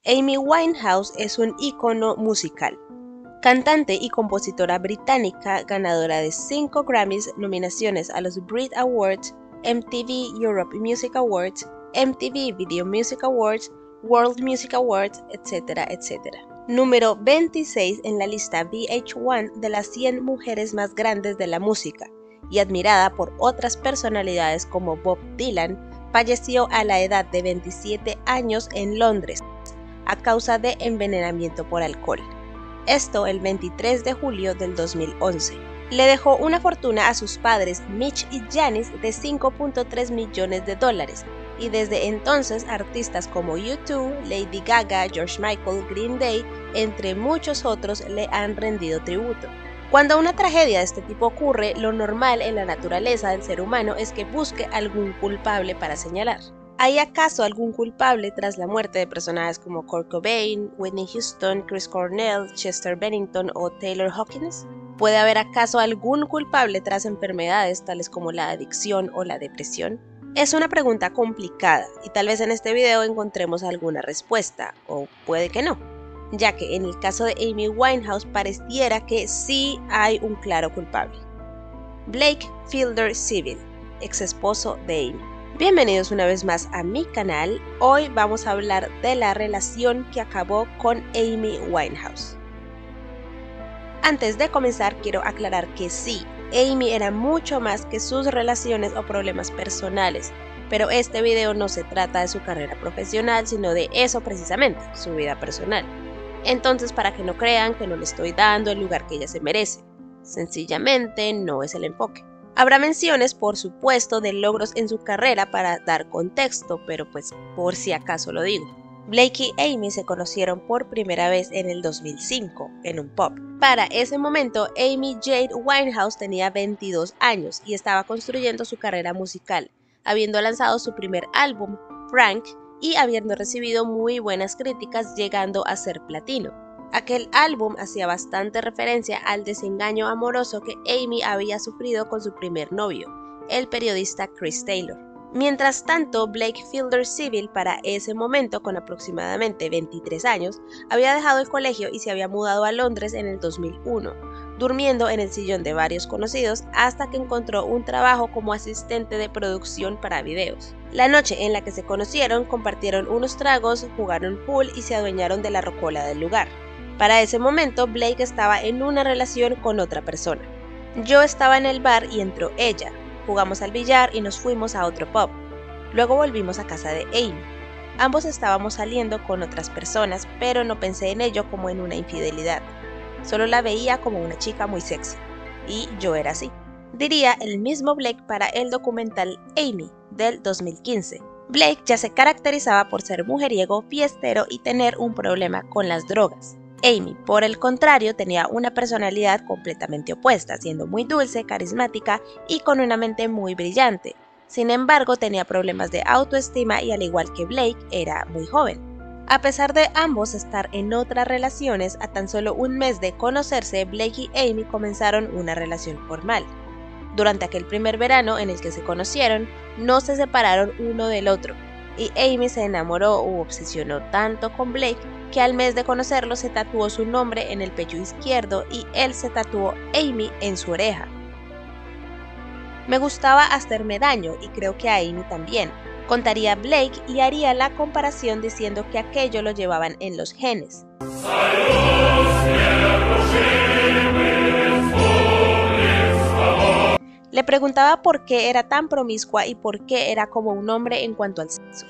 Amy Winehouse es un ícono musical, cantante y compositora británica, ganadora de 5 Grammys, nominaciones a los Brit Awards, MTV Europe Music Awards, MTV Video Music Awards, World Music Awards, etcétera, etcétera. Número 26 en la lista VH1 de las 100 mujeres más grandes de la música y admirada por otras personalidades como Bob Dylan, falleció a la edad de 27 años en Londres a causa de envenenamiento por alcohol. Esto el 23 de julio del 2011. Le dejó una fortuna a sus padres Mitch y Janis de 5.3 millones de dólares y desde entonces artistas como U2, Lady Gaga, George Michael, Green Day, entre muchos otros le han rendido tributo. Cuando una tragedia de este tipo ocurre, lo normal en la naturaleza del ser humano es que busque algún culpable para señalar. ¿Hay acaso algún culpable tras la muerte de personajes como Kurt Cobain, Whitney Houston, Chris Cornell, Chester Bennington o Taylor Hawkins? ¿Puede haber acaso algún culpable tras enfermedades tales como la adicción o la depresión? Es una pregunta complicada y tal vez en este video encontremos alguna respuesta, o puede que no, ya que en el caso de Amy Winehouse pareciera que sí hay un claro culpable. Blake Fielder Civil, ex esposo de Amy. Bienvenidos una vez más a mi canal. Hoy vamos a hablar de la relación que acabó con Amy Winehouse. Antes de comenzar quiero aclarar que sí, Amy era mucho más que sus relaciones o problemas personales, pero este video no se trata de su carrera profesional, sino de eso precisamente, su vida personal. Entonces, para que no crean que no le estoy dando el lugar que ella se merece, sencillamente no es el enfoque. Habrá menciones, por supuesto, de logros en su carrera para dar contexto, pero pues por si acaso lo digo. Blake y Amy se conocieron por primera vez en el 2005, en un pub. Para ese momento, Amy Jade Winehouse tenía 22 años y estaba construyendo su carrera musical, habiendo lanzado su primer álbum, Frank, y habiendo recibido muy buenas críticas, llegando a ser platino. Aquel álbum hacía bastante referencia al desengaño amoroso que Amy había sufrido con su primer novio, el periodista Chris Taylor. Mientras tanto, Blake Fielder Civil, para ese momento con aproximadamente 23 años, había dejado el colegio y se había mudado a Londres en el 2001, durmiendo en el sillón de varios conocidos hasta que encontró un trabajo como asistente de producción para videos. La noche en la que se conocieron, compartieron unos tragos, jugaron pool y se adueñaron de la rocola del lugar. Para ese momento, Blake estaba en una relación con otra persona. Yo estaba en el bar y entró ella. Jugamos al billar y nos fuimos a otro pub. Luego volvimos a casa de Amy. Ambos estábamos saliendo con otras personas, pero no pensé en ello como en una infidelidad. Solo la veía como una chica muy sexy. Y yo era así. Diría el mismo Blake para el documental Amy, del 2015. Blake ya se caracterizaba por ser mujeriego, fiestero y tener un problema con las drogas. Amy, por el contrario, tenía una personalidad completamente opuesta, siendo muy dulce, carismática y con una mente muy brillante. Sin embargo, tenía problemas de autoestima y al igual que Blake, era muy joven. A pesar de ambos estar en otras relaciones, a tan solo un mes de conocerse, Blake y Amy comenzaron una relación formal. Durante aquel primer verano en el que se conocieron, no se separaron uno del otro, y Amy se enamoró u obsesionó tanto con Blake que al mes de conocerlo se tatuó su nombre en el pecho izquierdo y él se tatuó Amy en su oreja. Me gustaba hacerme daño y creo que a Amy también, contaría Blake y haría la comparación diciendo que aquello lo llevaban en los genes. Le preguntaba por qué era tan promiscua y por qué era como un hombre en cuanto al sexo.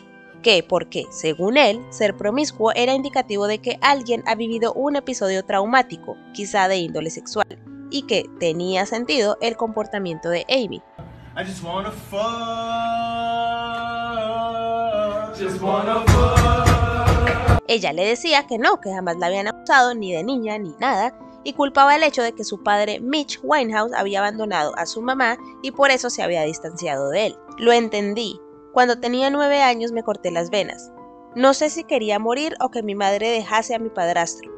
Porque, según él, ser promiscuo era indicativo de que alguien ha vivido un episodio traumático, quizá de índole sexual, y que tenía sentido el comportamiento de Amy. Ella le decía que no, que jamás la habían abusado ni de niña ni nada, y culpaba el hecho de que su padre Mitch Winehouse había abandonado a su mamá y por eso se había distanciado de él. Lo entendí. Cuando tenía 9 años me corté las venas. No sé si quería morir o que mi madre dejase a mi padrastro.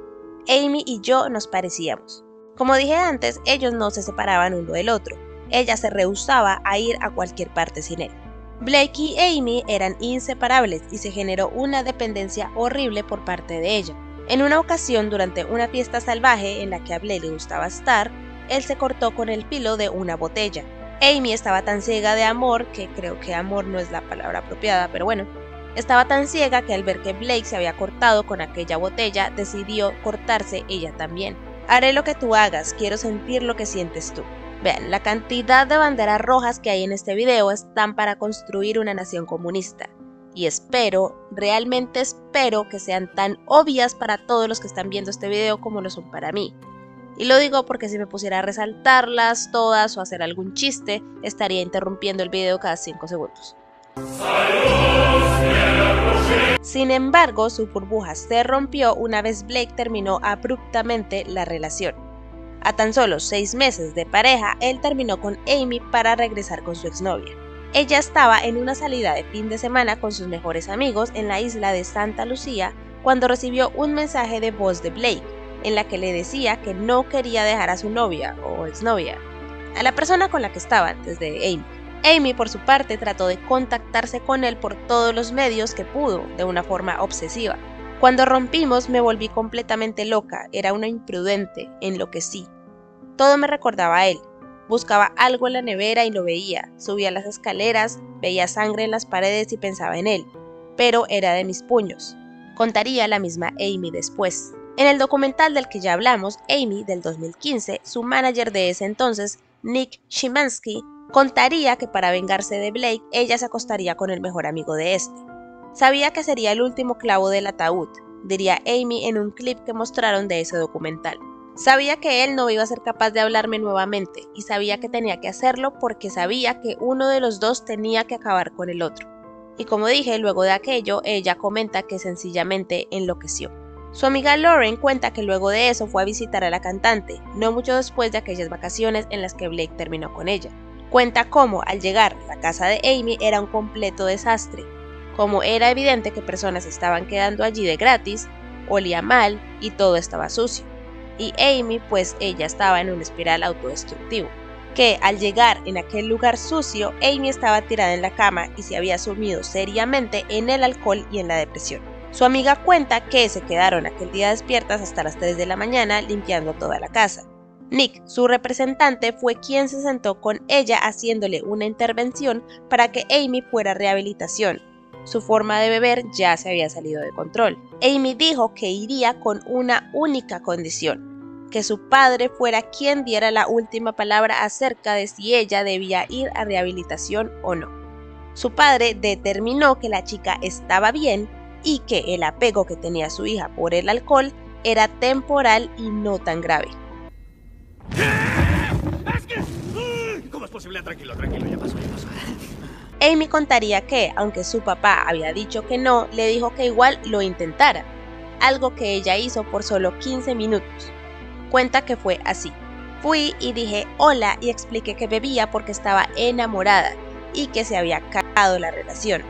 Amy y yo nos parecíamos. Como dije antes, ellos no se separaban uno del otro. Ella se rehusaba a ir a cualquier parte sin él. Blake y Amy eran inseparables y se generó una dependencia horrible por parte de ella. En una ocasión, durante una fiesta salvaje en la que a Blake le gustaba estar, él se cortó con el filo de una botella. Amy estaba tan ciega de amor, que creo que amor no es la palabra apropiada, pero bueno, estaba tan ciega que al ver que Blake se había cortado con aquella botella, decidió cortarse ella también. Haré lo que tú hagas, quiero sentir lo que sientes tú. Vean, la cantidad de banderas rojas que hay en este video están para construir una nación comunista. Y espero, realmente espero que sean tan obvias para todos los que están viendo este video como lo son para mí. Y lo digo porque si me pusiera a resaltarlas todas o hacer algún chiste, estaría interrumpiendo el video cada 5 segundos. Sin embargo, su burbuja se rompió una vez Blake terminó abruptamente la relación. A tan solo 6 meses de pareja, él terminó con Amy para regresar con su exnovia. Ella estaba en una salida de fin de semana con sus mejores amigos en la isla de Santa Lucía cuando recibió un mensaje de voz de Blake, en la que le decía que no quería dejar a su novia o exnovia, a la persona con la que estaba antes de Amy. Amy, por su parte, trató de contactarse con él por todos los medios que pudo, de una forma obsesiva. Cuando rompimos me volví completamente loca, era una imprudente, enloquecí. Todo me recordaba a él. Buscaba algo en la nevera y lo veía, subía las escaleras, veía sangre en las paredes y pensaba en él, pero era de mis puños. Contaría la misma Amy después. En el documental del que ya hablamos, Amy, del 2015, su manager de ese entonces, Nick Szymanski, contaría que para vengarse de Blake, ella se acostaría con el mejor amigo de este. Sabía que sería el último clavo del ataúd, diría Amy en un clip que mostraron de ese documental. Sabía que él no iba a ser capaz de hablarme nuevamente y sabía que tenía que hacerlo porque sabía que uno de los dos tenía que acabar con el otro. Y como dije, luego de aquello, ella comenta que sencillamente enloqueció. Su amiga Lauren cuenta que luego de eso fue a visitar a la cantante, no mucho después de aquellas vacaciones en las que Blake terminó con ella. Cuenta cómo, al llegar, la casa de Amy era un completo desastre. Como era evidente que personas estaban quedando allí de gratis, olía mal y todo estaba sucio. Y Amy, pues ella estaba en una espiral autodestructivo. Que al llegar en aquel lugar sucio, Amy estaba tirada en la cama y se había sumido seriamente en el alcohol y en la depresión. Su amiga cuenta que se quedaron aquel día despiertas hasta las 3 de la mañana limpiando toda la casa. Nick, su representante, fue quien se sentó con ella haciéndole una intervención para que Amy fuera a rehabilitación. Su forma de beber ya se había salido de control. Amy dijo que iría con una única condición, que su padre fuera quien diera la última palabra acerca de si ella debía ir a rehabilitación o no. Su padre determinó que la chica estaba bien y que el apego que tenía su hija por el alcohol era temporal y no tan grave. ¿Cómo es posible? Tranquilo, ya pasó. Amy contaría que, aunque su papá había dicho que no, le dijo que igual lo intentara, algo que ella hizo por solo 15 minutos. Cuenta que fue así. Fui y dije hola y expliqué que bebía porque estaba enamorada y que se había acabado la relación.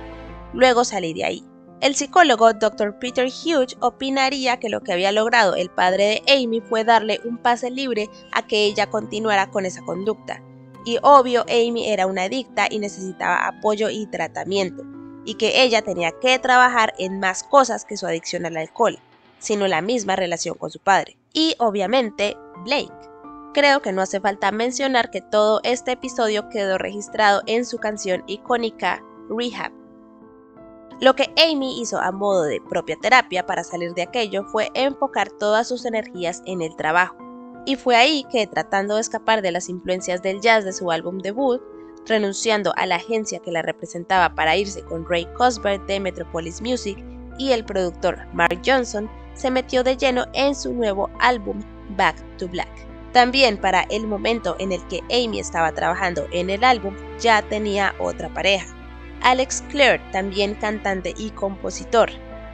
Luego salí de ahí. El psicólogo Dr. Peter Hughes opinaría que lo que había logrado el padre de Amy fue darle un pase libre a que ella continuara con esa conducta. Y obvio, Amy era una adicta y necesitaba apoyo y tratamiento, y que ella tenía que trabajar en más cosas que su adicción al alcohol, sino la misma relación con su padre. Y obviamente, Blake. Creo que no hace falta mencionar que todo este episodio quedó registrado en su canción icónica Rehab. Lo que Amy hizo a modo de propia terapia para salir de aquello fue enfocar todas sus energías en el trabajo. Y fue ahí que, tratando de escapar de las influencias del jazz de su álbum debut, renunciando a la agencia que la representaba para irse con Ray Cosbert de Metropolis Music y el productor Mark Johnson, se metió de lleno en su nuevo álbum Back to Black. También para el momento en el que Amy estaba trabajando en el álbum, ya tenía otra pareja, Alex Clare, también cantante y compositor.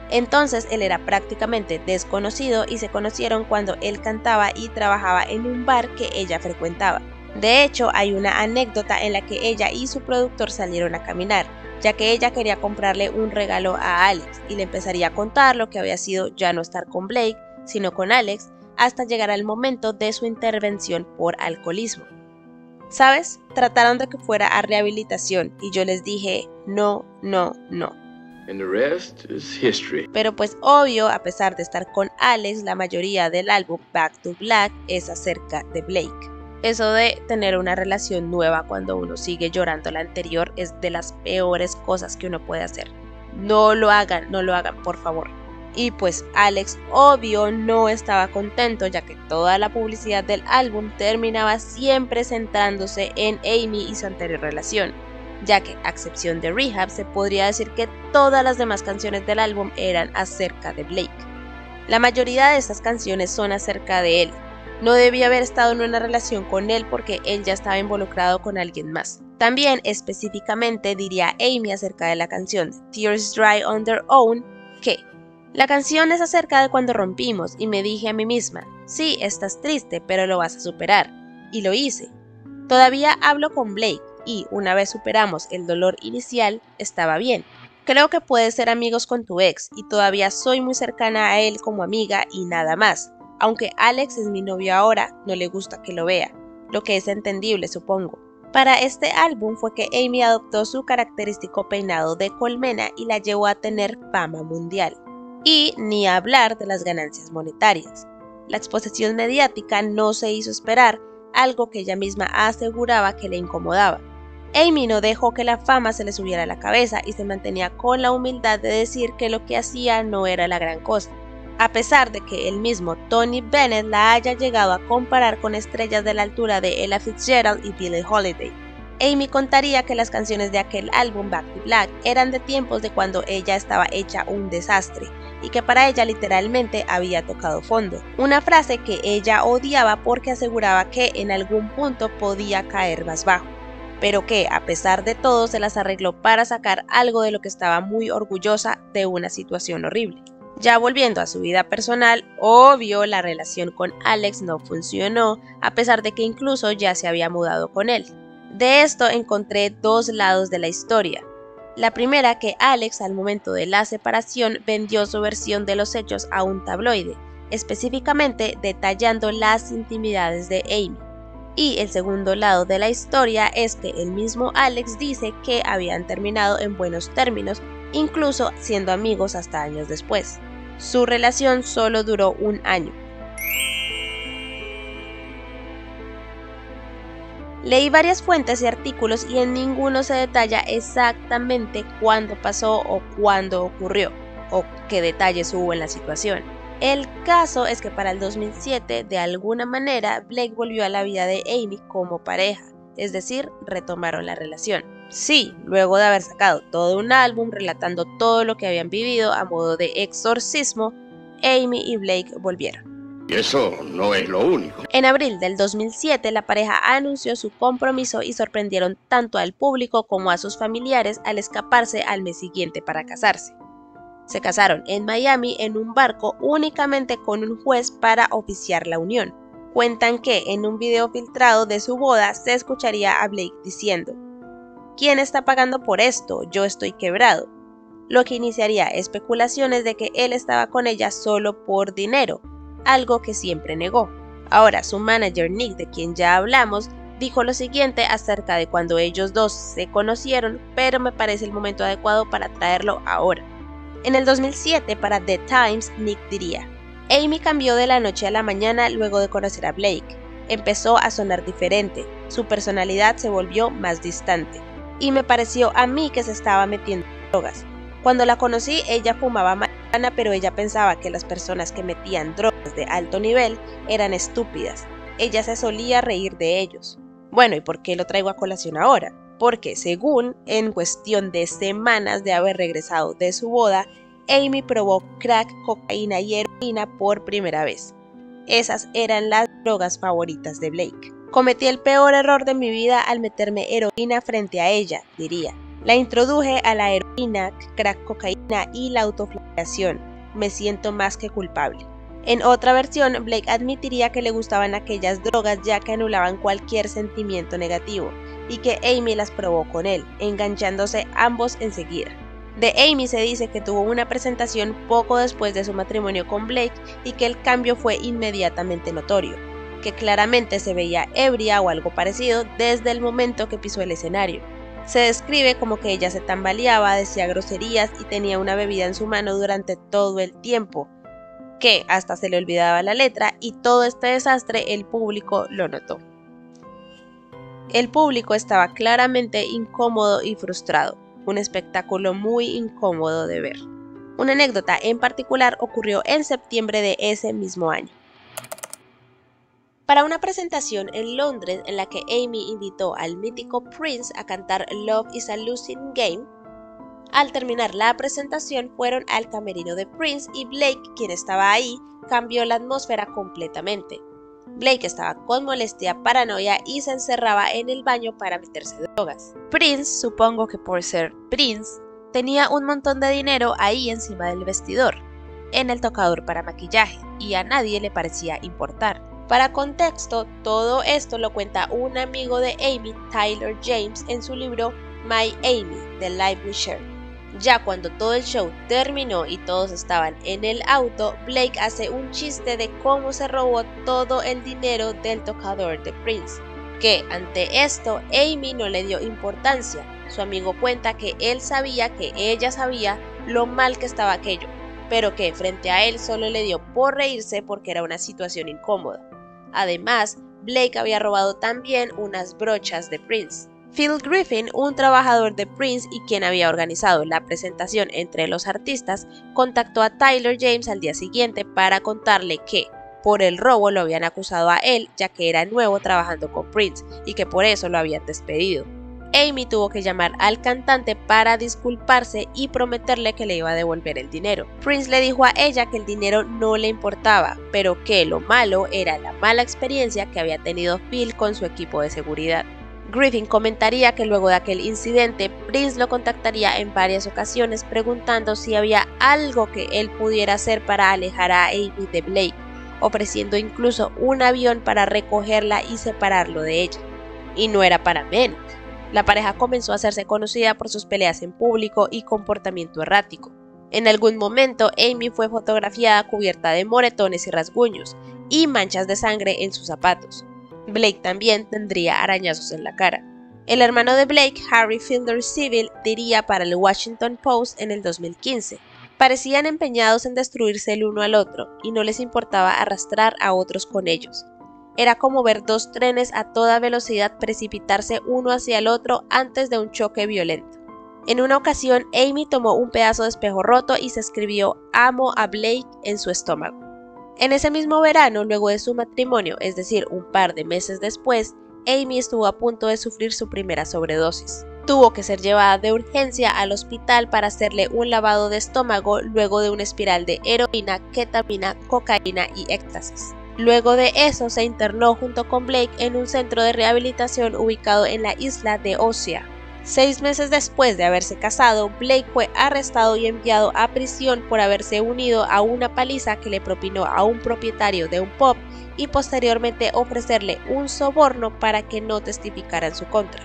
Entonces él era prácticamente desconocido y se conocieron cuando él cantaba y trabajaba en un bar que ella frecuentaba. De hecho, hay una anécdota en la que ella y su productor salieron a caminar, ya que ella quería comprarle un regalo a Alex y le empezaría a contar lo que había sido ya no estar con Blake, sino con Alex, hasta llegar al momento de su intervención por alcoholismo. ¿Sabes? Trataron de que fuera a rehabilitación y yo les dije no, no, no. And the rest is history. Pero pues obvio, a pesar de estar con Alex, la mayoría del álbum Back to Black es acerca de Blake. Eso de tener una relación nueva cuando uno sigue llorando la anterior es de las peores cosas que uno puede hacer. No lo hagan, por favor. Y pues Alex obvio no estaba contento, ya que toda la publicidad del álbum terminaba siempre centrándose en Amy y su anterior relación, ya que a excepción de Rehab se podría decir que todas las demás canciones del álbum eran acerca de Blake. La mayoría de estas canciones son acerca de él. No debía haber estado en una relación con él porque él ya estaba involucrado con alguien más. También específicamente diría Amy acerca de la canción Tears Dry on Their Own que la canción es acerca de cuando rompimos y me dije a mí misma, sí, estás triste, pero lo vas a superar. Y lo hice. Todavía hablo con Blake y, una vez superamos el dolor inicial, estaba bien. Creo que puedes ser amigos con tu ex y todavía soy muy cercana a él como amiga y nada más. Aunque Alex es mi novio ahora, no le gusta que lo vea, lo que es entendible supongo. Para este álbum fue que Amy adoptó su característico peinado de colmena y la llevó a tener fama mundial. Y ni hablar de las ganancias monetarias. La exposición mediática no se hizo esperar, algo que ella misma aseguraba que le incomodaba. Amy no dejó que la fama se le subiera a la cabeza y se mantenía con la humildad de decir que lo que hacía no era la gran cosa, a pesar de que el mismo Tony Bennett la haya llegado a comparar con estrellas de la altura de Ella Fitzgerald y Billie Holiday. Amy contaría que las canciones de aquel álbum Back to Black eran de tiempos de cuando ella estaba hecha un desastre y que para ella literalmente había tocado fondo, una frase que ella odiaba porque aseguraba que en algún punto podía caer más bajo, pero que a pesar de todo se las arregló para sacar algo de lo que estaba muy orgullosa de una situación horrible. Ya volviendo a su vida personal, obvio la relación con Alex no funcionó, a pesar de que incluso ya se había mudado con él. De esto encontré dos lados de la historia. La primera, que Alex al momento de la separación vendió su versión de los hechos a un tabloide, específicamente detallando las intimidades de Amy. Y el segundo lado de la historia es que el mismo Alex dice que habían terminado en buenos términos, incluso siendo amigos hasta años después. Su relación solo duró un año. Leí varias fuentes y artículos y en ninguno se detalla exactamente cuándo pasó o cuándo ocurrió, o qué detalles hubo en la situación. El caso es que para el 2007, de alguna manera, Blake volvió a la vida de Amy como pareja, es decir, retomaron la relación. Sí, luego de haber sacado todo un álbum relatando todo lo que habían vivido a modo de exorcismo, Amy y Blake volvieron. Y eso no es lo único. En abril del 2007, la pareja anunció su compromiso y sorprendieron tanto al público como a sus familiares al escaparse al mes siguiente para casarse. Se casaron en Miami en un barco únicamente con un juez para oficiar la unión. Cuentan que en un video filtrado de su boda se escucharía a Blake diciendo: ¿quién está pagando por esto? Yo estoy quebrado. Lo que iniciaría especulaciones de que él estaba con ella solo por dinero, algo que siempre negó. Ahora, su manager Nick, de quien ya hablamos, dijo lo siguiente acerca de cuando ellos dos se conocieron, pero me parece el momento adecuado para traerlo ahora. En el 2007, para The Times, Nick diría: Amy cambió de la noche a la mañana luego de conocer a Blake. Empezó a sonar diferente, su personalidad se volvió más distante, y me pareció a mí que se estaba metiendo drogas. Cuando la conocí, ella fumaba marihuana, pero ella pensaba que las personas que metían drogas de alto nivel eran estúpidas. Ella se solía reír de ellos. Bueno, ¿y por qué lo traigo a colación ahora? Porque, según, en cuestión de semanas de haber regresado de su boda, Amy probó crack, cocaína y heroína por primera vez. Esas eran las drogas favoritas de Blake. Cometí el peor error de mi vida al meterme heroína frente a ella, diría. La introduje a la heroína, crack, cocaína y la autoflagelación. Me siento más que culpable. En otra versión, Blake admitiría que le gustaban aquellas drogas ya que anulaban cualquier sentimiento negativo, y que Amy las probó con él, enganchándose ambos enseguida. De Amy se dice que tuvo una presentación poco después de su matrimonio con Blake y que el cambio fue inmediatamente notorio. que claramente se veía ebria o algo parecido desde el momento que pisó el escenario. Se describe como que ella se tambaleaba, decía groserías y tenía una bebida en su mano durante todo el tiempo, que hasta se le olvidaba la letra, y todo este desastre el público lo notó. El público estaba claramente incómodo y frustrado, un espectáculo muy incómodo de ver. Una anécdota en particular ocurrió en septiembre de ese mismo año. Para una presentación en Londres en la que Amy invitó al mítico Prince a cantar Love is a Losing Game, al terminar la presentación fueron al camerino de Prince y Blake, quien estaba ahí, cambió la atmósfera completamente. Blake estaba con molestia, paranoia y se encerraba en el baño para meterse drogas. Prince, supongo que por ser Prince, tenía un montón de dinero ahí encima del vestidor, en el tocador para maquillaje, y a nadie le parecía importar. Para contexto, todo esto lo cuenta un amigo de Amy, Tyler James, en su libro My Amy, The Life We Share. Ya cuando todo el show terminó y todos estaban en el auto, Blake hace un chiste de cómo se robó todo el dinero del tocador de Prince, que ante esto Amy no le dio importancia. Su amigo cuenta que él sabía que ella sabía lo mal que estaba aquello, pero que frente a él solo le dio por reírse porque era una situación incómoda. Además, Blake había robado también unas brochas de Prince. Phil Griffin, un trabajador de Prince y quien había organizado la presentación entre los artistas, contactó a Tyler James al día siguiente para contarle que por el robo lo habían acusado a él, ya que era nuevo trabajando con Prince y que por eso lo habían despedido. Amy tuvo que llamar al cantante para disculparse y prometerle que le iba a devolver el dinero. Prince le dijo a ella que el dinero no le importaba, pero que lo malo era la mala experiencia que había tenido Phil con su equipo de seguridad. Griffin comentaría que luego de aquel incidente, Prince lo contactaría en varias ocasiones preguntando si había algo que él pudiera hacer para alejar a Amy de Blake, ofreciendo incluso un avión para recogerla y separarlo de ella. Y no era para menos. La pareja comenzó a hacerse conocida por sus peleas en público y comportamiento errático. En algún momento, Amy fue fotografiada cubierta de moretones y rasguños, y manchas de sangre en sus zapatos. Blake también tendría arañazos en la cara. El hermano de Blake, Harry Fielder Civil, diría para el Washington Post en el 2015, parecían empeñados en destruirse el uno al otro y no les importaba arrastrar a otros con ellos. Era como ver dos trenes a toda velocidad precipitarse uno hacia el otro antes de un choque violento. En una ocasión, Amy tomó un pedazo de espejo roto y se escribió "Amo a Blake" en su estómago. En ese mismo verano, luego de su matrimonio, es decir, un par de meses después, Amy estuvo a punto de sufrir su primera sobredosis. Tuvo que ser llevada de urgencia al hospital para hacerle un lavado de estómago luego de una espiral de heroína, ketamina, cocaína y éxtasis. Luego de eso se internó junto con Blake en un centro de rehabilitación ubicado en la isla de Osea. 6 meses después de haberse casado, Blake fue arrestado y enviado a prisión por haberse unido a una paliza que le propinó a un propietario de un pub y posteriormente ofrecerle un soborno para que no testificara en su contra.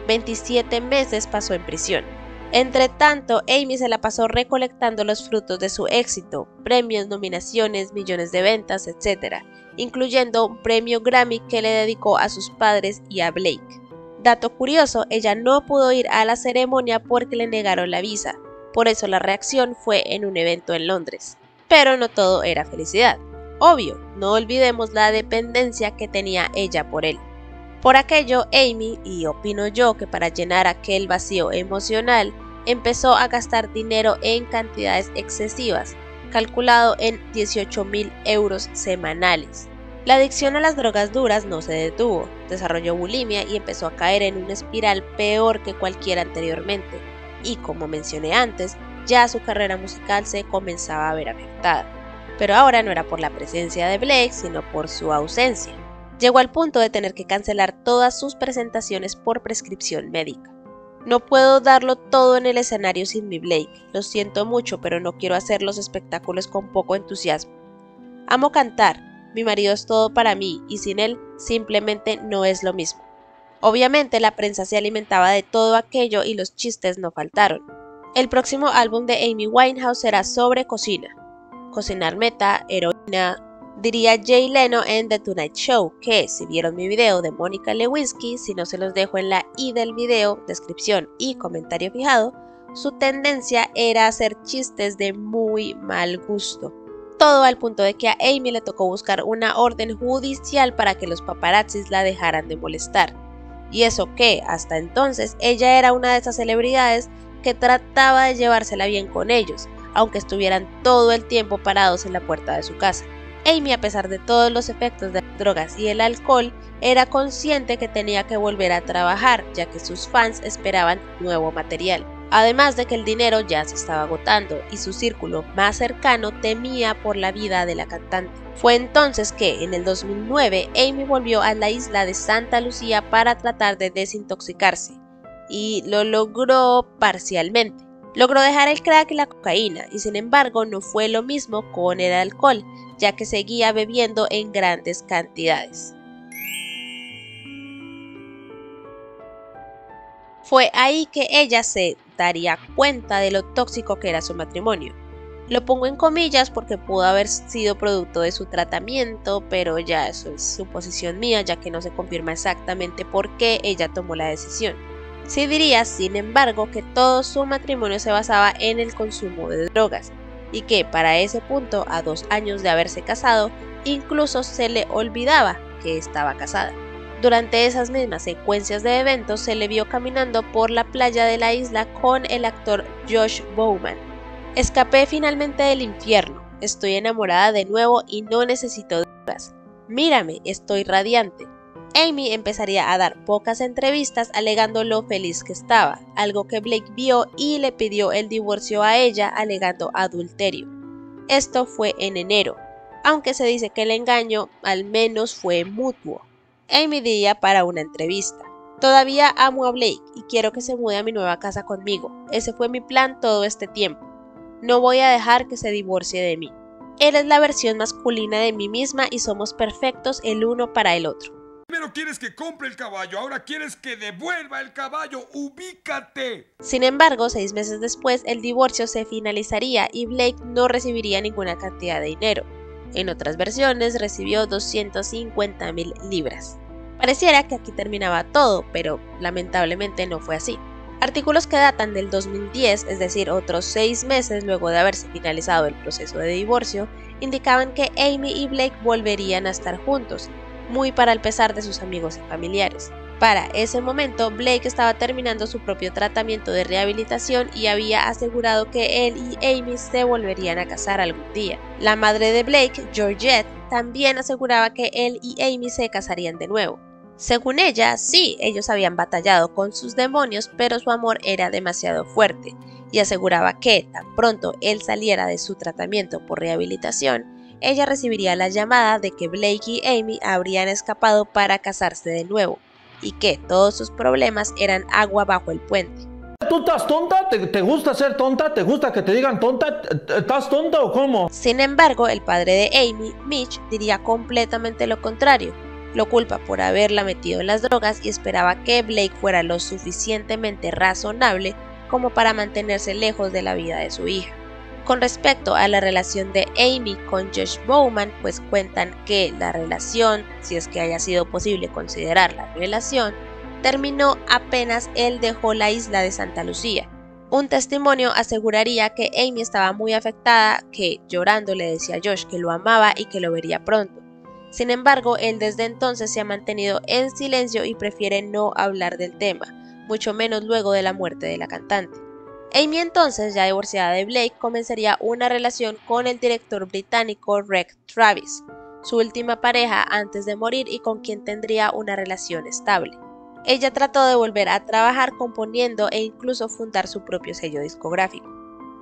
27 meses pasó en prisión. Entre tanto, Amy se la pasó recolectando los frutos de su éxito, premios, nominaciones, millones de ventas, etc., incluyendo un premio Grammy que le dedicó a sus padres y a Blake. Dato curioso, ella no pudo ir a la ceremonia porque le negaron la visa, por eso la reacción fue en un evento en Londres. Pero no todo era felicidad. Obvio, no olvidemos la dependencia que tenía ella por él. Por aquello, Amy, y opino yo que para llenar aquel vacío emocional, empezó a gastar dinero en cantidades excesivas, calculado en 18.000 euros semanales. La adicción a las drogas duras no se detuvo, desarrolló bulimia y empezó a caer en una espiral peor que cualquiera anteriormente, y como mencioné antes, ya su carrera musical se comenzaba a ver afectada. Pero ahora no era por la presencia de Blake, sino por su ausencia. Llegó al punto de tener que cancelar todas sus presentaciones por prescripción médica. No puedo darlo todo en el escenario sin mi Blake, lo siento mucho, pero no quiero hacer los espectáculos con poco entusiasmo. Amo cantar. Mi marido es todo para mí y sin él simplemente no es lo mismo. Obviamente la prensa se alimentaba de todo aquello y los chistes no faltaron. El próximo álbum de Amy Winehouse será sobre cocina. Cocinar meta, heroína, Diría Jay Leno en The Tonight Show que si vieron mi video de Mónica Lewinsky, si no se los dejo en la i del video, descripción y comentario fijado, su tendencia era hacer chistes de muy mal gusto. Todo al punto de que a Amy le tocó buscar una orden judicial para que los paparazzis la dejaran de molestar. Y eso que, hasta entonces, ella era una de esas celebridades que trataba de llevársela bien con ellos, aunque estuvieran todo el tiempo parados en la puerta de su casa. Amy, a pesar de todos los efectos de las drogas y el alcohol, era consciente que tenía que volver a trabajar, ya que sus fans esperaban nuevo material. Además de que el dinero ya se estaba agotando y su círculo más cercano temía por la vida de la cantante. Fue entonces que, en el 2009, Amy volvió a la isla de Santa Lucía para tratar de desintoxicarse, y lo logró parcialmente. Logró dejar el crack y la cocaína, y sin embargo no fue lo mismo con el alcohol, ya que seguía bebiendo en grandes cantidades. Fue ahí que ella se daría cuenta de lo tóxico que era su matrimonio. Lo pongo en comillas porque pudo haber sido producto de su tratamiento, pero ya eso es suposición mía, ya que no se confirma exactamente por qué ella tomó la decisión. Sí diría, sin embargo, que todo su matrimonio se basaba en el consumo de drogas, y que para ese punto, a 2 años de haberse casado, incluso se le olvidaba que estaba casada. Durante esas mismas secuencias de eventos se le vio caminando por la playa de la isla con el actor Josh Bowman. Escapé finalmente del infierno, estoy enamorada de nuevo y no necesito drogas. Mírame, estoy radiante. Amy empezaría a dar pocas entrevistas alegando lo feliz que estaba, algo que Blake vio y le pidió el divorcio a ella alegando adulterio. Esto fue en enero, aunque se dice que el engaño al menos fue mutuo. Amy diría para una entrevista: todavía amo a Blake y quiero que se mude a mi nueva casa conmigo, ese fue mi plan todo este tiempo, no voy a dejar que se divorcie de mí. Él es la versión masculina de mí misma y somos perfectos el uno para el otro. Primero quieres que compre el caballo, ahora quieres que devuelva el caballo. ¡Ubícate! Sin embargo, 6 meses después, el divorcio se finalizaría y Blake no recibiría ninguna cantidad de dinero. En otras versiones, recibió 250,000 libras. Pareciera que aquí terminaba todo, pero lamentablemente no fue así. Artículos que datan del 2010, es decir, otros 6 meses luego de haberse finalizado el proceso de divorcio, indicaban que Amy y Blake volverían a estar juntos, muy para el pesar de sus amigos y familiares. Para ese momento, Blake estaba terminando su propio tratamiento de rehabilitación y había asegurado que él y Amy se volverían a casar algún día. La madre de Blake, Georgette, también aseguraba que él y Amy se casarían de nuevo. Según ella, sí, ellos habían batallado con sus demonios, pero su amor era demasiado fuerte, y aseguraba que, tan pronto él saliera de su tratamiento por rehabilitación, ella recibiría la llamada de que Blake y Amy habrían escapado para casarse de nuevo, y que todos sus problemas eran agua bajo el puente. ¿Tú estás tonta? ¿Te gusta ser tonta? ¿Te gusta que te digan tonta? ¿Estás tonta o cómo? Sin embargo, el padre de Amy, Mitch, diría completamente lo contrario. Lo culpa por haberla metido en las drogas y esperaba que Blake fuera lo suficientemente razonable como para mantenerse lejos de la vida de su hija. Con respecto a la relación de Amy con Josh Bowman, pues cuentan que la relación, si es que haya sido posible considerar la relación, terminó apenas él dejó la isla de Santa Lucía. Un testimonio aseguraría que Amy estaba muy afectada, que llorando le decía a Josh que lo amaba y que lo vería pronto. Sin embargo, él desde entonces se ha mantenido en silencio y prefiere no hablar del tema, mucho menos luego de la muerte de la cantante. Amy entonces, ya divorciada de Blake, comenzaría una relación con el director británico Reg Travis, su última pareja antes de morir y con quien tendría una relación estable. Ella trató de volver a trabajar componiendo e incluso fundar su propio sello discográfico.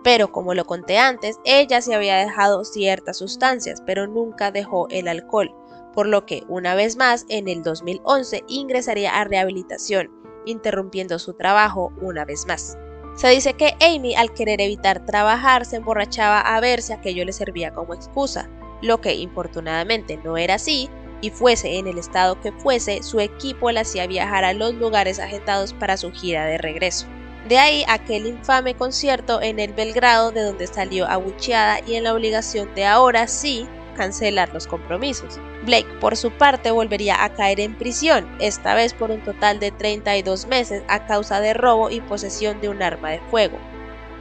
Pero como lo conté antes, ella se había dejado ciertas sustancias, pero nunca dejó el alcohol, por lo que una vez más en el 2011 ingresaría a rehabilitación, interrumpiendo su trabajo una vez más. Se dice que Amy, al querer evitar trabajar, se emborrachaba a ver si aquello le servía como excusa, lo que infortunadamente no era así, y fuese en el estado que fuese, su equipo la hacía viajar a los lugares agendados para su gira de regreso. De ahí aquel infame concierto en el Belgrado, de donde salió abucheada y en la obligación de ahora sí cancelar los compromisos. Blake, por su parte, volvería a caer en prisión, esta vez por un total de 32 meses a causa de robo y posesión de un arma de fuego.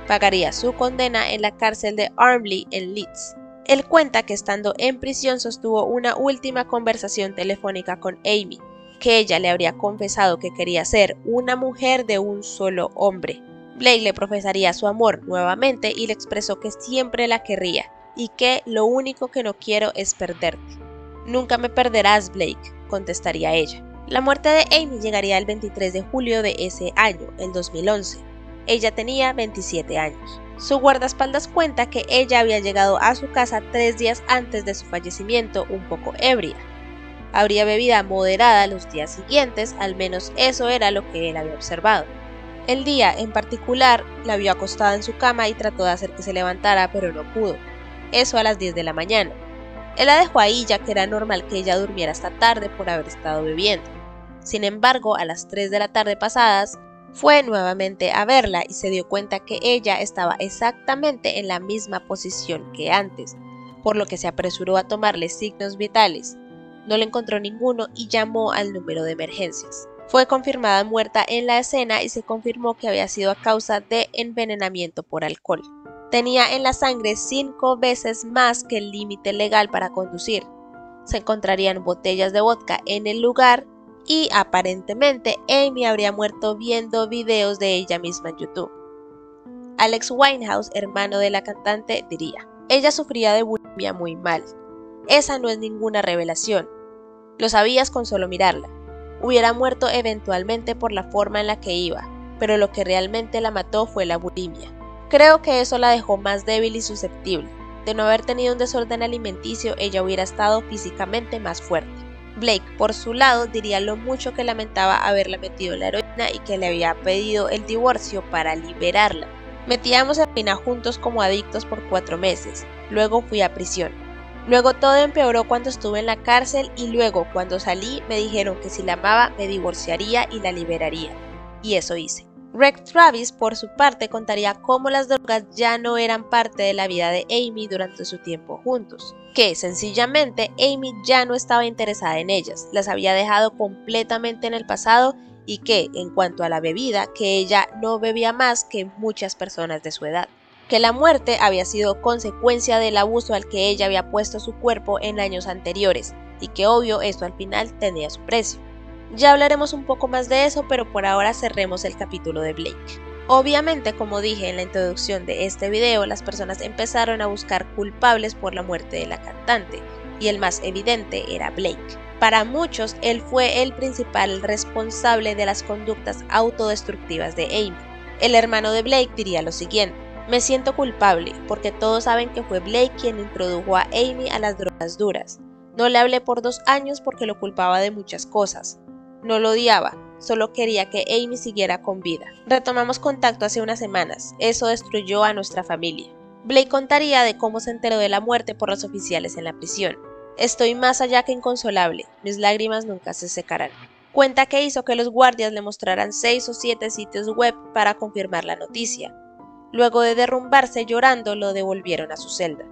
Pagaría su condena en la cárcel de Armley en Leeds. Él cuenta que estando en prisión sostuvo una última conversación telefónica con Amy, que ella le habría confesado que quería ser una mujer de un solo hombre. Blake le profesaría su amor nuevamente y le expresó que siempre la querría y que lo único que no quiero es perderte. Nunca me perderás, Blake, contestaría ella. La muerte de Amy llegaría el 23 de julio de ese año, el 2011. Ella tenía 27 años. Su guardaespaldas cuenta que ella había llegado a su casa 3 días antes de su fallecimiento un poco ebria. Habría bebida moderada los días siguientes, al menos eso era lo que él había observado. El día en particular la vio acostada en su cama y trató de hacer que se levantara, pero no pudo. Eso a las 10 de la mañana. Él la dejó ahí ya que era normal que ella durmiera hasta tarde por haber estado bebiendo. Sin embargo, a las 3 de la tarde pasadas, fue nuevamente a verla y se dio cuenta que ella estaba exactamente en la misma posición que antes, por lo que se apresuró a tomarle signos vitales. No le encontró ninguno y llamó al número de emergencias. Fue confirmada muerta en la escena y se confirmó que había sido a causa de envenenamiento por alcohol. Tenía en la sangre 5 veces más que el límite legal para conducir. Se encontrarían botellas de vodka en el lugar y aparentemente Amy habría muerto viendo videos de ella misma en YouTube. Alex Winehouse, hermano de la cantante, diría: ella sufría de bulimia muy mal. Esa no es ninguna revelación. Lo sabías con solo mirarla. Hubiera muerto eventualmente por la forma en la que iba, pero lo que realmente la mató fue la bulimia. Creo que eso la dejó más débil y susceptible. De no haber tenido un desorden alimenticio, ella hubiera estado físicamente más fuerte. Blake, por su lado, diría lo mucho que lamentaba haberla metido en la heroína y que le había pedido el divorcio para liberarla. Metíamos heroína juntos como adictos por 4 meses. Luego fui a prisión. Luego todo empeoró cuando estuve en la cárcel y luego cuando salí me dijeron que si la amaba me divorciaría y la liberaría. Y eso hice. Greg Travis por su parte contaría cómo las drogas ya no eran parte de la vida de Amy durante su tiempo juntos. Que sencillamente Amy ya no estaba interesada en ellas, las había dejado completamente en el pasado y que en cuanto a la bebida, que ella no bebía más que muchas personas de su edad. Que la muerte había sido consecuencia del abuso al que ella había puesto su cuerpo en años anteriores y que obvio esto al final tenía su precio. Ya hablaremos un poco más de eso, pero por ahora cerremos el capítulo de Blake. Obviamente, como dije en la introducción de este video, las personas empezaron a buscar culpables por la muerte de la cantante y el más evidente era Blake. Para muchos, él fue el principal responsable de las conductas autodestructivas de Amy. El hermano de Blake diría lo siguiente: me siento culpable porque todos saben que fue Blake quien introdujo a Amy a las drogas duras. No le hablé por 2 años porque lo culpaba de muchas cosas. No lo odiaba, solo quería que Amy siguiera con vida. Retomamos contacto hace unas semanas, eso destruyó a nuestra familia. Blake contaría de cómo se enteró de la muerte por los oficiales en la prisión. Estoy más allá que inconsolable, mis lágrimas nunca se secarán. Cuenta que hizo que los guardias le mostraran 6 o 7 sitios web para confirmar la noticia. Luego de derrumbarse llorando, lo devolvieron a su celda.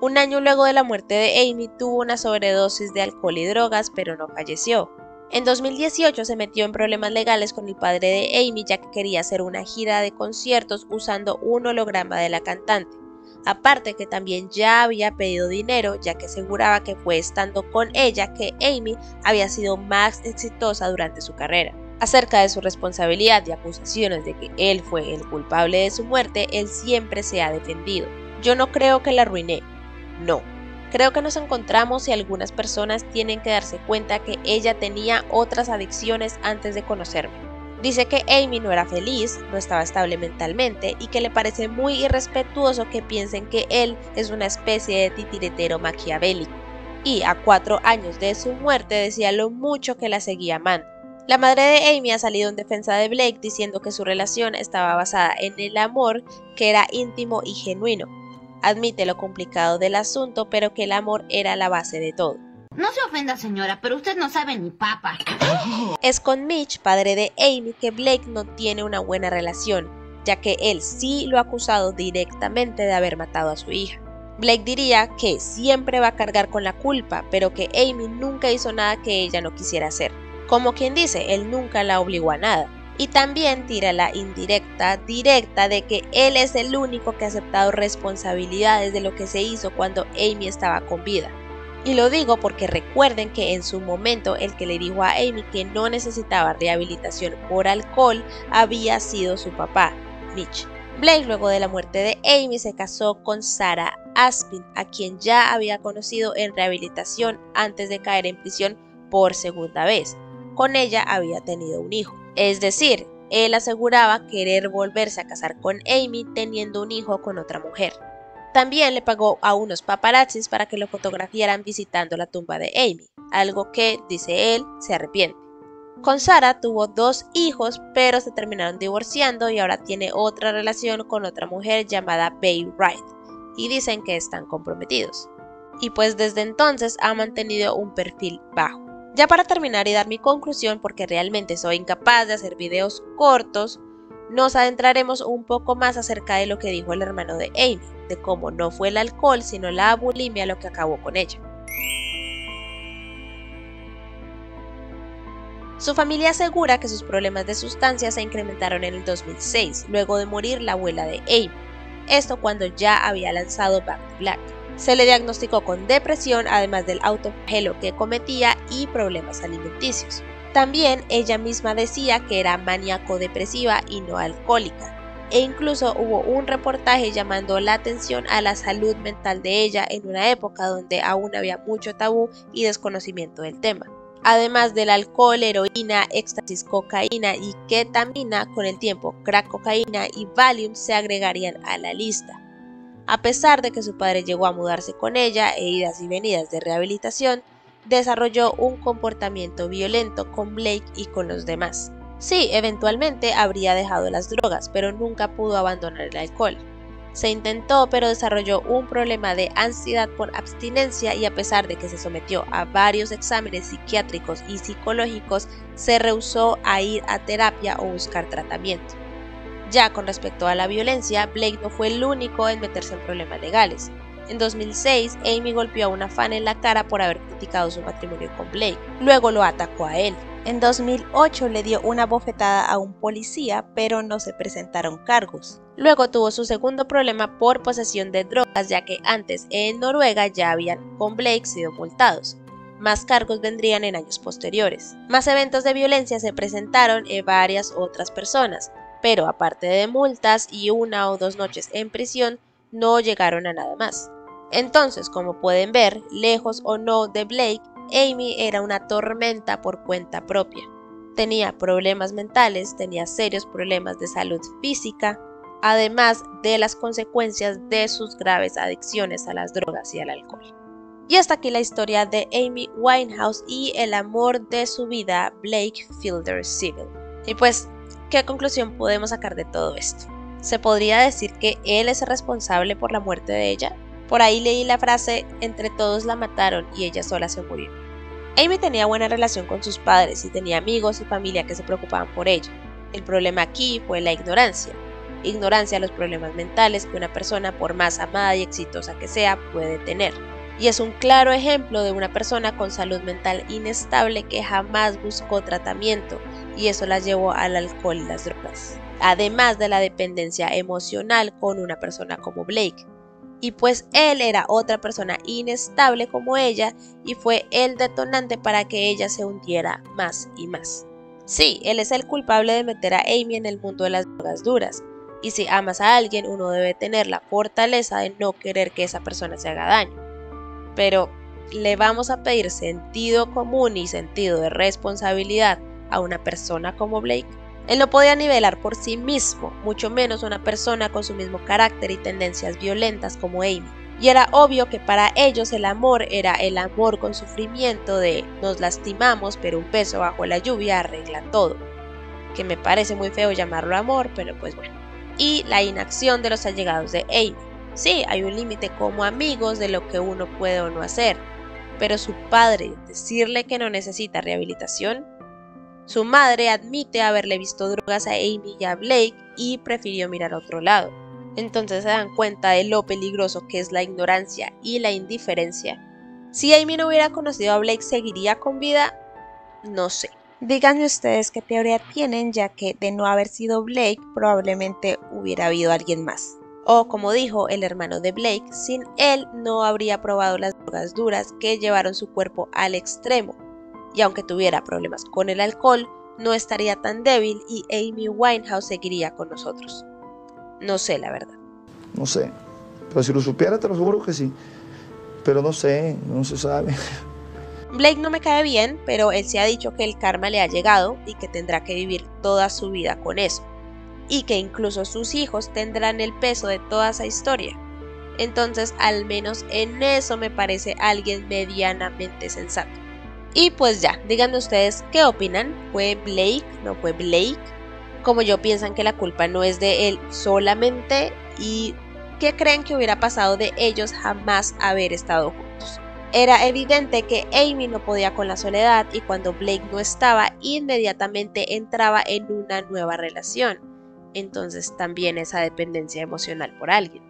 1 año luego de la muerte de Amy, tuvo una sobredosis de alcohol y drogas, pero no falleció. En 2018 se metió en problemas legales con el padre de Amy, ya que quería hacer una gira de conciertos usando un holograma de la cantante. Aparte que también ya había pedido dinero, ya que aseguraba que fue estando con ella que Amy había sido más exitosa durante su carrera. Acerca de su responsabilidad y acusaciones de que él fue el culpable de su muerte, él siempre se ha defendido. Yo no creo que la arruiné, no. Creo que nos encontramos y algunas personas tienen que darse cuenta que ella tenía otras adicciones antes de conocerme. Dice que Amy no era feliz, no estaba estable mentalmente y que le parece muy irrespetuoso que piensen que él es una especie de titiritero maquiavélico. Y a 4 años de su muerte decía lo mucho que la seguía amando. La madre de Amy ha salido en defensa de Blake diciendo que su relación estaba basada en el amor, que era íntimo y genuino. Admite lo complicado del asunto, pero que el amor era la base de todo. No se ofenda, señora, pero usted no sabe ni papa. Es con Mitch, padre de Amy, que Blake no tiene una buena relación, ya que él sí lo ha acusado directamente de haber matado a su hija. Blake diría que siempre va a cargar con la culpa, pero que Amy nunca hizo nada que ella no quisiera hacer. Como quien dice, él nunca la obligó a nada. Y también tira la indirecta directa de que él es el único que ha aceptado responsabilidades de lo que se hizo cuando Amy estaba con vida. Y lo digo porque recuerden que en su momento el que le dijo a Amy que no necesitaba rehabilitación por alcohol había sido su papá, Mitch. Blake, luego de la muerte de Amy, se casó con Sarah Aspin, a quien ya había conocido en rehabilitación antes de caer en prisión por segunda vez. Con ella había tenido un hijo. Es decir, él aseguraba querer volverse a casar con Amy teniendo un hijo con otra mujer. También le pagó a unos paparazzis para que lo fotografiaran visitando la tumba de Amy, algo que, dice él, se arrepiente. Con Sarah tuvo 2 hijos, pero se terminaron divorciando y ahora tiene otra relación con otra mujer llamada Bay Wright, y dicen que están comprometidos. Y pues desde entonces ha mantenido un perfil bajo. Ya para terminar y dar mi conclusión, porque realmente soy incapaz de hacer videos cortos, nos adentraremos un poco más acerca de lo que dijo el hermano de Amy, de cómo no fue el alcohol sino la bulimia lo que acabó con ella. Su familia asegura que sus problemas de sustancias se incrementaron en el 2006, luego de morir la abuela de Amy, esto cuando ya había lanzado Back to Black. Se le diagnosticó con depresión, además del autoflagelo que cometía y problemas alimenticios. También ella misma decía que era maníaco-depresiva y no alcohólica, e incluso hubo un reportaje llamando la atención a la salud mental de ella en una época donde aún había mucho tabú y desconocimiento del tema. Además del alcohol, heroína, éxtasis, cocaína y ketamina, con el tiempo crack cocaína y Valium se agregarían a la lista. A pesar de que su padre llegó a mudarse con ella e idas y venidas de rehabilitación, desarrolló un comportamiento violento con Blake y con los demás. Sí, eventualmente habría dejado las drogas, pero nunca pudo abandonar el alcohol. Se intentó, pero desarrolló un problema de ansiedad por abstinencia y a pesar de que se sometió a varios exámenes psiquiátricos y psicológicos, se rehusó a ir a terapia o buscar tratamiento. Ya con respecto a la violencia, Blake no fue el único en meterse en problemas legales. En 2006, Amy golpeó a una fan en la cara por haber criticado su matrimonio con Blake. Luego lo atacó a él. En 2008 le dio una bofetada a un policía, pero no se presentaron cargos. Luego tuvo su segundo problema por posesión de drogas, ya que antes en Noruega ya habían con Blake sido multados. Más cargos vendrían en años posteriores. Más eventos de violencia se presentaron en varias otras personas, pero aparte de multas y 1 o 2 noches en prisión, no llegaron a nada más. Entonces, como pueden ver, lejos o no de Blake, Amy era una tormenta por cuenta propia. Tenía problemas mentales, tenía serios problemas de salud física, además de las consecuencias de sus graves adicciones a las drogas y al alcohol. Y hasta aquí la historia de Amy Winehouse y el amor de su vida, Blake Fielder Civil. Y pues, ¿qué conclusión podemos sacar de todo esto? ¿Se podría decir que él es el responsable por la muerte de ella? Por ahí leí la frase, entre todos la mataron y ella sola se murió. Amy tenía buena relación con sus padres y tenía amigos y familia que se preocupaban por ella. El problema aquí fue la ignorancia. Ignorancia a los problemas mentales que una persona, por más amada y exitosa que sea, puede tener. Y es un claro ejemplo de una persona con salud mental inestable que jamás buscó tratamiento y eso la llevó al alcohol y las drogas. Además de la dependencia emocional con una persona como Blake. Y pues él era otra persona inestable como ella y fue el detonante para que ella se hundiera más y más. Sí, él es el culpable de meter a Amy en el mundo de las drogas duras. Y si amas a alguien, uno debe tener la fortaleza de no querer que esa persona se haga daño. Pero, ¿le vamos a pedir sentido común y sentido de responsabilidad a una persona como Blake? Él no podía nivelar por sí mismo, mucho menos una persona con su mismo carácter y tendencias violentas como Amy. Y era obvio que para ellos el amor era el amor con sufrimiento de nos lastimamos pero un beso bajo la lluvia arregla todo. Que me parece muy feo llamarlo amor, pero pues bueno. Y la inacción de los allegados de Amy. Sí, hay un límite como amigos de lo que uno puede o no hacer, pero su padre decirle que no necesita rehabilitación. Su madre admite haberle visto drogas a Amy y a Blake y prefirió mirar a otro lado. Entonces se dan cuenta de lo peligroso que es la ignorancia y la indiferencia. Si Amy no hubiera conocido a Blake, ¿seguiría con vida? No sé. Díganme ustedes qué teoría tienen, ya que de no haber sido Blake, probablemente hubiera habido alguien más. O como dijo el hermano de Blake, sin él no habría probado las drogas duras que llevaron su cuerpo al extremo. Y aunque tuviera problemas con el alcohol, no estaría tan débil y Amy Winehouse seguiría con nosotros. No sé, la verdad. No sé, pero si lo supiera te lo juro que sí. Pero no sé, no se sabe. Blake no me cae bien, pero él se ha dicho que el karma le ha llegado y que tendrá que vivir toda su vida con eso. Y que incluso sus hijos tendrán el peso de toda esa historia. Entonces, al menos en eso me parece alguien medianamente sensato. Y pues ya, díganme ustedes qué opinan. ¿Fue Blake? ¿No fue Blake? Como yo, piensan que la culpa no es de él solamente. ¿Y qué creen que hubiera pasado de ellos jamás haber estado juntos? Era evidente que Amy no podía con la soledad y cuando Blake no estaba, inmediatamente entraba en una nueva relación. Entonces también esa dependencia emocional por alguien.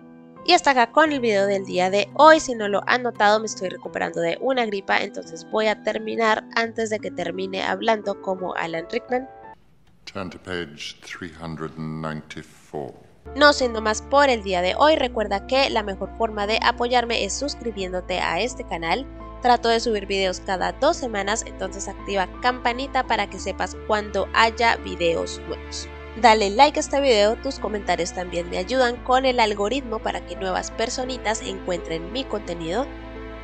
Y hasta acá con el video del día de hoy. Si no lo han notado, me estoy recuperando de una gripa, entonces voy a terminar antes de que termine hablando como Alan Rickman. Turn to page 394. No siendo más por el día de hoy, recuerda que la mejor forma de apoyarme es suscribiéndote a este canal. Trato de subir videos cada 2 semanas, entonces activa campanita para que sepas cuando haya videos nuevos. Dale like a este video, tus comentarios también me ayudan con el algoritmo para que nuevas personitas encuentren mi contenido.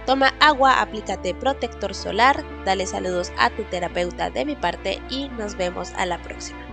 Toma agua, aplícate protector solar, dale saludos a tu terapeuta de mi parte y nos vemos a la próxima.